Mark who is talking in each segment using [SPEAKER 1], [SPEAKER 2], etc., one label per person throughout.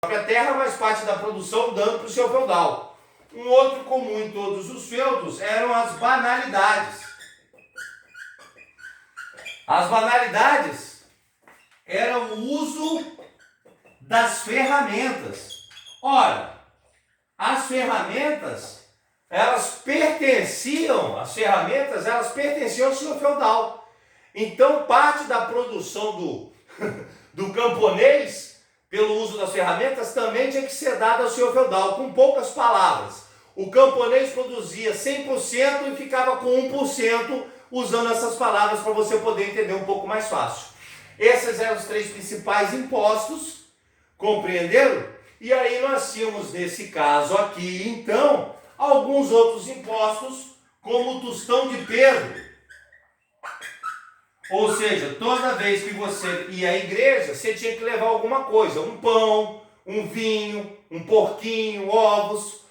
[SPEAKER 1] própria terra, mas parte da produção dando para o seu feudal. Um outro comum em todos os feudos eram as banalidades. As banalidades eram o uso das ferramentas. Ora, as ferramentas, elas pertenciam ao senhor feudal. Então, parte da produção do camponês, pelo uso das ferramentas, também tinha que ser dada ao senhor feudal. Com poucas palavras, o camponês produzia 100% e ficava com 1% usando essas palavras para você poder entender um pouco mais fácil. Esses eram os 3 principais impostos, compreenderam? E aí nós tínhamos, nesse caso aqui, então, alguns outros impostos, como o tostão de Pedro. Ou seja, toda vez que você ia à igreja, você tinha que levar alguma coisa, um pão, um vinho, um porquinho, ovos,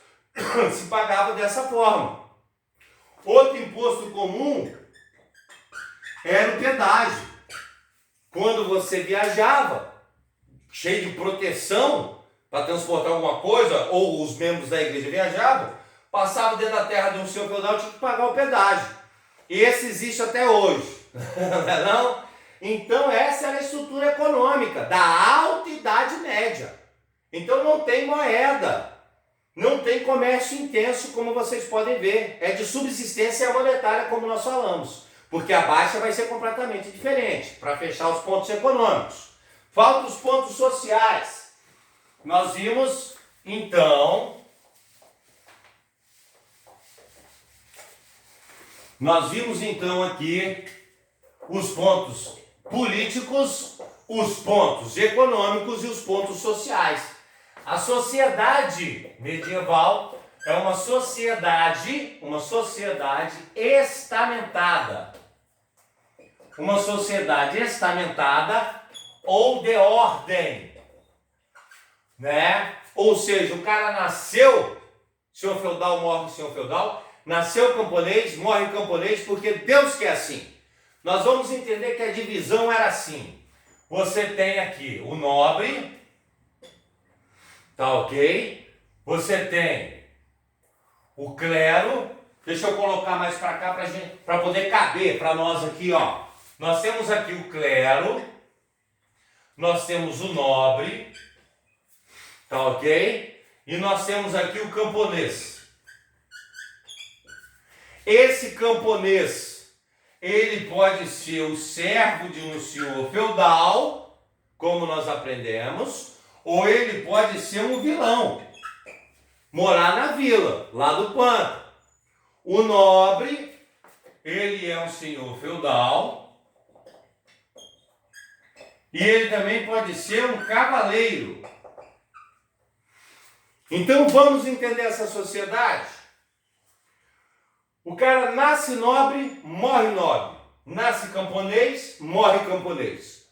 [SPEAKER 1] se pagava dessa forma. Outro imposto comum era o pedágio. Quando você viajava, cheio de proteção, para transportar alguma coisa, ou os membros da igreja viajavam, passava dentro da terra de um senhor feudal, tinha que pagar o pedágio. E esse existe até hoje. Não? Então essa era a estrutura econômica da Alta Idade Média. Então não tem moeda, não tem comércio intenso, como vocês podem ver. É de subsistência monetária, como nós falamos, porque a baixa vai ser completamente diferente, para fechar os pontos econômicos. Faltam os pontos sociais. Nós vimos então aqui os pontos políticos, os pontos econômicos e os pontos sociais. A sociedade medieval é uma sociedade estamentada. Uma sociedade estamentada ou de ordem, né? Ou seja, o cara nasceu, senhor feudal morre senhor feudal, nasceu camponês, morre camponês, porque Deus quer assim. Nós vamos entender que a divisão era assim. Você tem aqui o nobre, tá ok? Você tem o clero. Deixa eu colocar mais para cá para poder caber para nós aqui, ó. Nós temos aqui o clero, nós temos o nobre, tá ok? E nós temos aqui o camponês. Esse camponês, ele pode ser o servo de um senhor feudal, como nós aprendemos, ou ele pode ser um vilão, morar na vila, lá do pântano. O nobre, ele é um senhor feudal, e ele também pode ser um cavaleiro. Então vamos entender essa sociedade? O cara nasce nobre, morre nobre. Nasce camponês, morre camponês.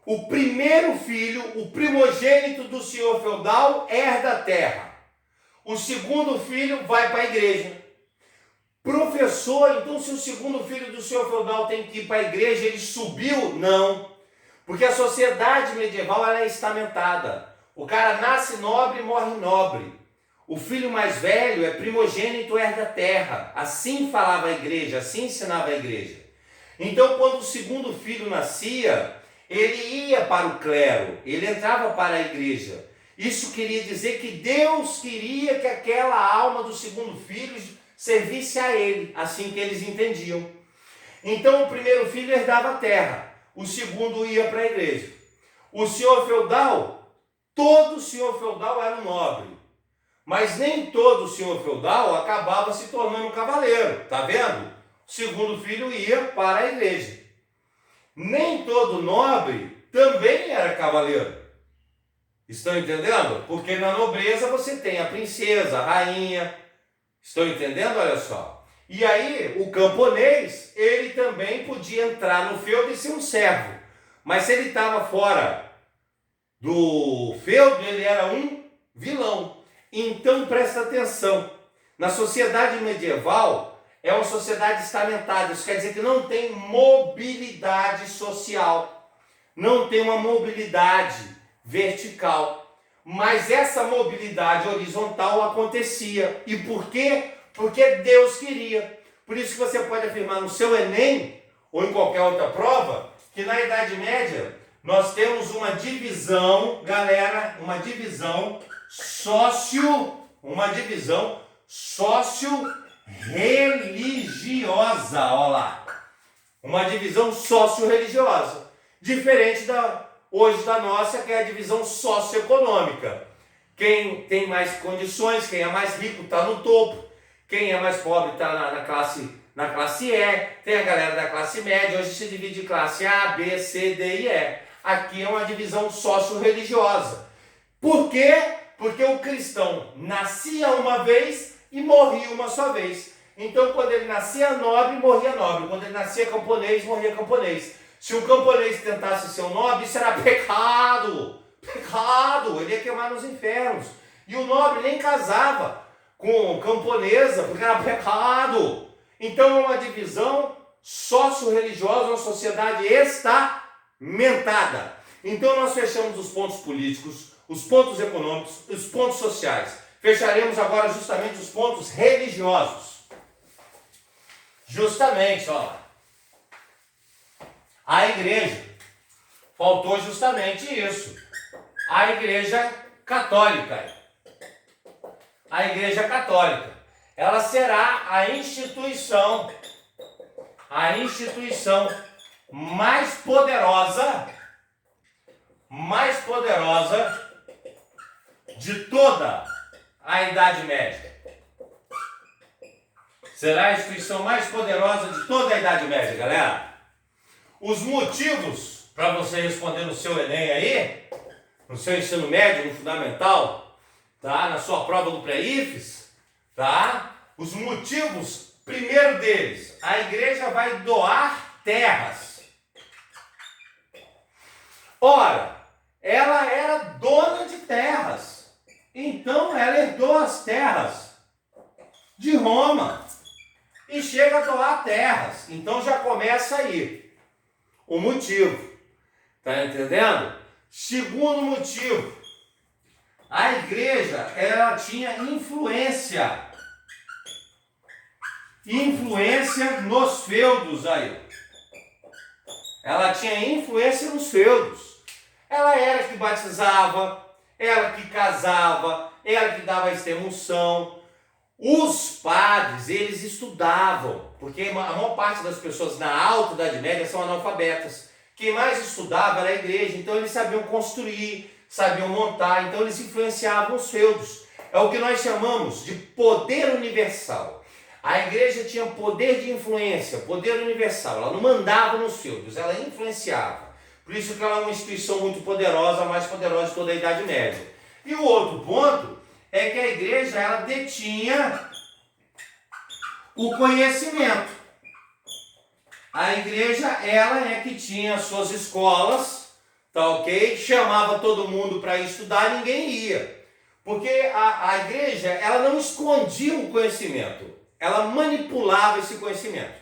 [SPEAKER 1] O primeiro filho, o primogênito do senhor feudal, herda a terra. O segundo filho vai para a igreja. Professor, então se o segundo filho do senhor feudal tem que ir para a igreja, ele subiu? Não. Porque a sociedade medieval ela é estamentada. O cara nasce nobre, morre nobre. O filho mais velho é primogênito, herda a terra. Assim falava a igreja, assim ensinava a igreja. Então, quando o segundo filho nascia, ele ia para o clero, ele entrava para a igreja. Isso queria dizer que Deus queria que aquela alma do segundo filho servisse a ele, assim que eles entendiam. Então, o primeiro filho herdava a terra, o segundo ia para a igreja. O senhor feudal, todo senhor feudal era um nobre. Mas nem todo senhor feudal acabava se tornando um cavaleiro, tá vendo? O segundo filho ia para a igreja. Nem todo nobre também era cavaleiro. Estão entendendo? Porque na nobreza você tem a princesa, a rainha. Estão entendendo? Olha só. E aí o camponês, ele também podia entrar no feudo e ser um servo. Mas se ele estava fora do feudo, ele era um vilão. Então presta atenção, na sociedade medieval é uma sociedade estamentada, isso quer dizer que não tem mobilidade social, não tem uma mobilidade vertical. mas essa mobilidade horizontal acontecia. E por quê? Porque Deus queria. Por isso que você pode afirmar no seu Enem, ou em qualquer outra prova, que na Idade Média nós temos uma divisão, galera, uma divisão sócio-religiosa, olha lá. Uma divisão sócio-religiosa, diferente hoje da nossa, que é a divisão socioeconômica. Quem tem mais condições, quem é mais rico está no topo, quem é mais pobre está na classe E, tem a galera da classe média, hoje se divide em classe A, B, C, D e E. Aqui é uma divisão socio-religiosa. Por quê? Porque o cristão nascia uma vez e morria uma só vez. Então, quando ele nascia nobre, morria nobre. Quando ele nascia camponês, morria camponês. Se um camponês tentasse ser um nobre, isso era pecado. Pecado, ele ia queimar nos infernos. E o nobre nem casava com camponesa, porque era pecado. Então, é uma divisão socio-religiosa, uma sociedade estamentada. Então, nós fechamos os pontos políticos, os pontos econômicos, os pontos sociais. Fecharemos agora justamente os pontos religiosos. Justamente, ó. A igreja. Faltou justamente isso. A igreja católica. A igreja católica. Ela será a instituição mais poderosa de toda a Idade Média. Será a instituição mais poderosa de toda a Idade Média, galera. Os motivos para você responder no seu Enem aí, no seu ensino médio, no fundamental, tá? Na sua prova do pré-IFES, tá? Os motivos, primeiro deles, a igreja vai doar terras. Ora, ela era dona de terras, então ela herdou as terras de Roma e chega a doar terras. Então já começa aí o motivo, tá entendendo? Segundo motivo, a igreja ela tinha influência nos feudos aí. Ela tinha influência nos feudos. Ela era que batizava, ela que casava, ela que dava a extrema-unção. Os padres, eles estudavam, porque a maior parte das pessoas na Alta Idade Média são analfabetas. Quem mais estudava era a igreja, então eles sabiam construir, sabiam montar, então eles influenciavam os feudos. É o que nós chamamos de poder universal. A igreja tinha poder de influência, poder universal. Ela não mandava nos feudos, ela influenciava. Por isso que ela é uma instituição muito poderosa, a mais poderosa de toda a Idade Média. E o outro ponto é que a igreja ela detinha o conhecimento. A igreja ela é que tinha suas escolas, tá ok? Chamava todo mundo para estudar, ninguém ia. Porque a igreja ela não escondia o conhecimento, ela manipulava esse conhecimento.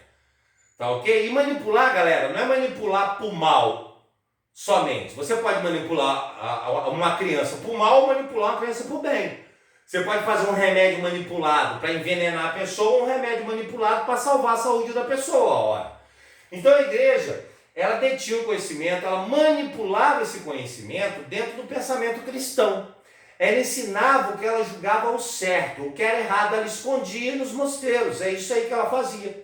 [SPEAKER 1] Tá ok? E manipular, galera, não é manipular para o mal somente. Você pode manipular uma criança para o mal ou manipular uma criança para o bem. Você pode fazer um remédio manipulado para envenenar a pessoa ou um remédio manipulado para salvar a saúde da pessoa. Ora. Então a igreja, ela detinha o conhecimento, ela manipulava esse conhecimento dentro do pensamento cristão. Ela ensinava o que ela julgava o certo, o que era errado ela escondia nos mosteiros. É isso aí que ela fazia.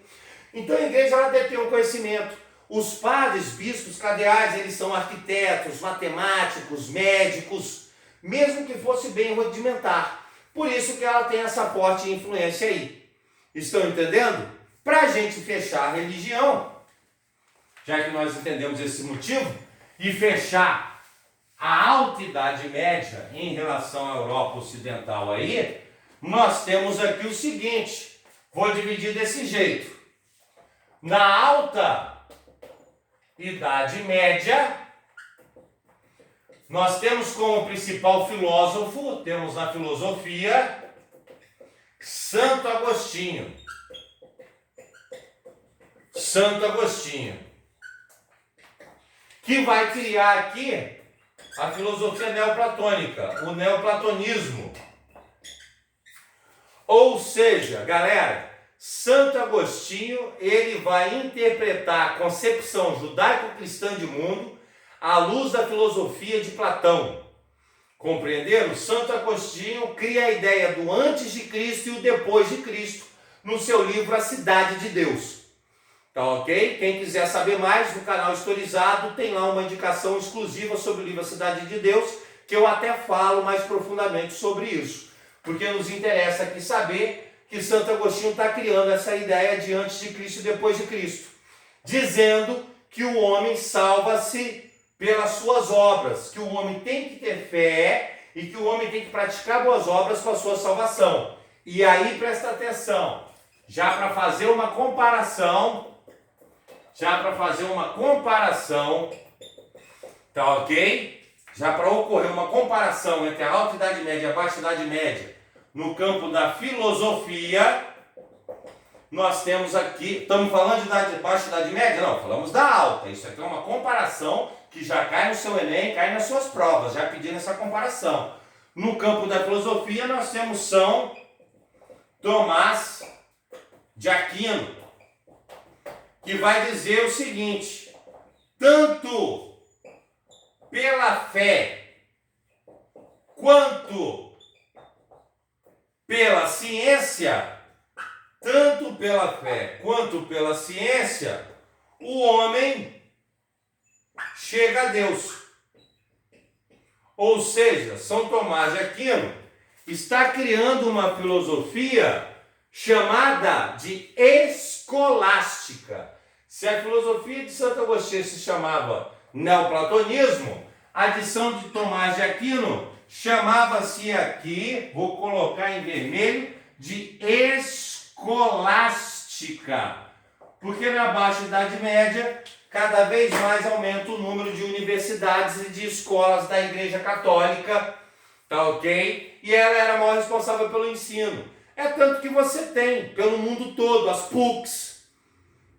[SPEAKER 1] Então a igreja ela detinha o conhecimento. Os padres, bispos, cardeais, eles são arquitetos, matemáticos, médicos, mesmo que fosse bem rudimentar. Por isso que ela tem essa forte influência aí. Estão entendendo? Para a gente fechar a religião, já que nós entendemos esse motivo, e fechar a Alta Idade Média em relação à Europa Ocidental aí, nós temos aqui o seguinte, vou dividir desse jeito. Na Alta Idade Média, nós temos como principal filósofo, temos na filosofia, Santo Agostinho. Santo Agostinho. Que vai criar aqui a filosofia neoplatônica, o neoplatonismo. Ou seja, galera, Santo Agostinho, ele vai interpretar a concepção judaico-cristã de mundo à luz da filosofia de Platão. Compreenderam? Santo Agostinho cria a ideia do antes de Cristo e o depois de Cristo no seu livro A Cidade de Deus. Tá ok? Quem quiser saber mais, no canal Historizado tem lá uma indicação exclusiva sobre o livro A Cidade de Deus, que eu até falo mais profundamente sobre isso, porque nos interessa aqui saber que Santo Agostinho está criando essa ideia de antes de Cristo e depois de Cristo, dizendo que o homem salva-se pelas suas obras, que o homem tem que ter fé e que o homem tem que praticar boas obras para a sua salvação. E aí, presta atenção, já para fazer uma comparação, tá ok? Já para ocorrer uma comparação entre a Alta Idade Média e a Baixa Idade Média no campo da filosofia, nós temos aqui, estamos falando de Baixa Idade Média? Não, falamos da Alta. Isso aqui é uma comparação que já cai no seu Enem, cai nas suas provas, já pedindo essa comparação. No campo da filosofia, nós temos São Tomás de Aquino, que vai dizer o seguinte: tanto pela fé quanto pela ciência, o homem chega a Deus. Ou seja, São Tomás de Aquino está criando uma filosofia chamada de escolástica. Se a filosofia de Santo Agostinho se chamava neoplatonismo, a de São Tomás de Aquino chamava-se aqui, vou colocar em vermelho, de escolástica. Porque na Baixa Idade Média, cada vez mais aumenta o número de universidades e de escolas da Igreja Católica, tá ok? E ela era a maior responsável pelo ensino. É tanto que você tem, pelo mundo todo, as PUCs,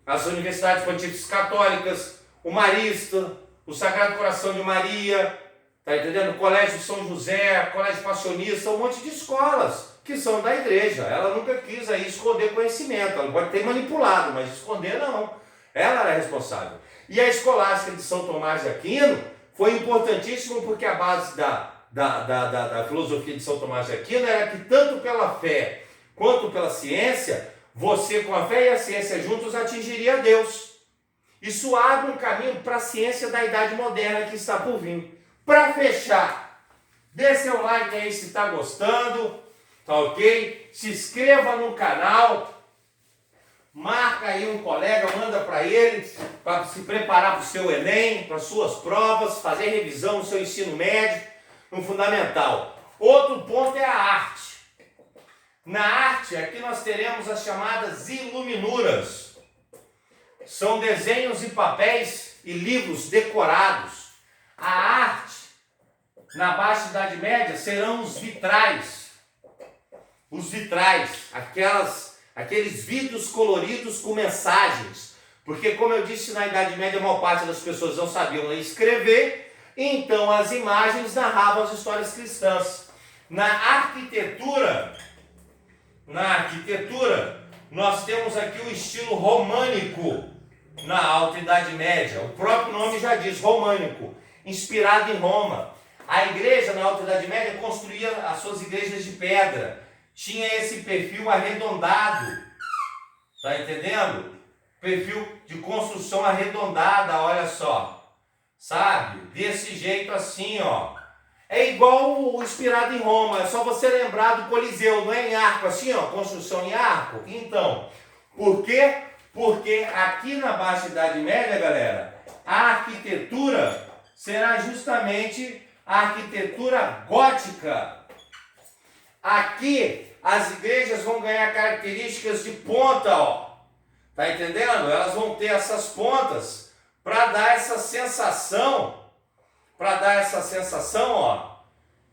[SPEAKER 1] as Universidades Pontífices Católicas, o Marista, o Sagrado Coração de Maria, tá entendendo? O Colégio São José, Colégio Passionista, um monte de escolas que são da igreja. Ela nunca quis aí esconder conhecimento, ela pode ter manipulado, mas esconder não. Ela era responsável. E a escolástica de São Tomás de Aquino foi importantíssima porque a base da filosofia de São Tomás de Aquino era que tanto pela fé quanto pela ciência, você com a fé e a ciência juntos atingiria Deus. Isso abre um caminho para a ciência da idade moderna que está por vir. Para fechar, dê seu like aí se está gostando, tá ok? Se inscreva no canal, marca aí um colega, manda para ele, para se preparar para o seu Enem, para suas provas, fazer revisão no seu ensino médio, no fundamental. Outro ponto é a arte. Na arte, aqui nós teremos as chamadas iluminuras. São desenhos e papéis e livros decorados. A arte, na Baixa Idade Média, serão os vitrais. Os vitrais, aqueles vidros coloridos com mensagens. Porque, como eu disse, na Idade Média, a maior parte das pessoas não sabiam ler e escrever, então as imagens narravam as histórias cristãs. Na arquitetura, nós temos aqui o estilo românico na Alta Idade Média. O próprio nome já diz, românico, inspirado em Roma. A igreja na Alta Idade Média construía as suas igrejas de pedra. Tinha esse perfil arredondado, tá entendendo? Perfil de construção arredondada, olha só. Sabe? Desse jeito assim, ó. É igual o inspirado em Roma, é só você lembrar do Coliseu, não é em arco assim, ó, construção em arco? Então, por quê? Porque aqui na Baixa Idade Média, galera, a arquitetura será justamente a arquitetura gótica. Aqui as igrejas vão ganhar características de ponta, ó. Tá entendendo? Elas vão ter essas pontas para dar essa sensação, ó,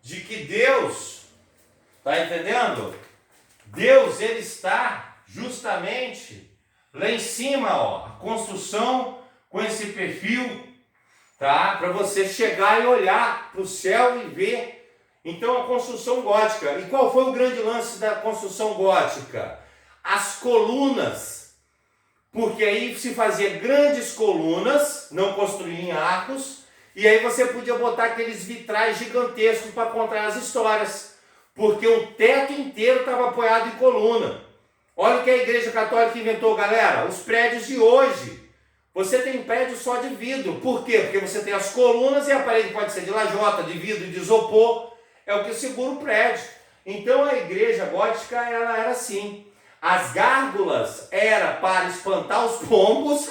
[SPEAKER 1] de que Deus, tá entendendo? Deus, ele está justamente lá em cima, ó, a construção com esse perfil tá? Para você chegar e olhar para o céu e ver. Então a construção gótica. E qual foi o grande lance da construção gótica? As colunas. Porque aí se fazia grandes colunas, não construía em arcos, e aí você podia botar aqueles vitrais gigantescos para contar as histórias. Porque o teto inteiro estava apoiado em coluna. Olha o que a Igreja Católica inventou, galera. Os prédios de hoje. Você tem prédio só de vidro. Por quê? Porque você tem as colunas e a parede pode ser de lajota, de vidro, de isopor. É o que segura o prédio. Então a igreja gótica ela era assim. As gárgulas era para espantar os pombos,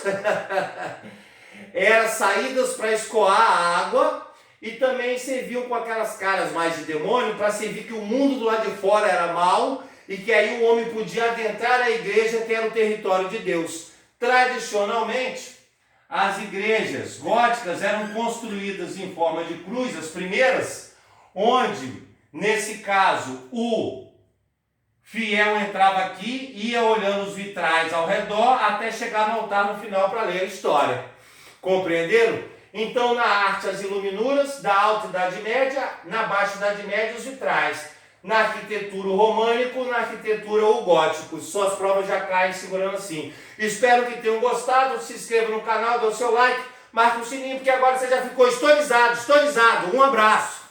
[SPEAKER 1] era saídas para escoar a água e também serviam com aquelas caras mais de demônio para servir que o mundo do lado de fora era mau e que aí o homem podia adentrar a igreja que era o território de Deus. Tradicionalmente, as igrejas góticas eram construídas em forma de cruz, as primeiras, onde, nesse caso, o fiel entrava aqui, ia olhando os vitrais ao redor, até chegar no altar no final para ler a história. Compreenderam? Então, na arte, as iluminuras, da Alta Idade Média, na Baixa Idade Média, os vitrais. Na arquitetura o românico, na arquitetura o gótico. Suas provas já caem segurando assim. Espero que tenham gostado. Se inscreva no canal, dê o seu like, marque o sininho, porque agora você já ficou historizado. Um abraço.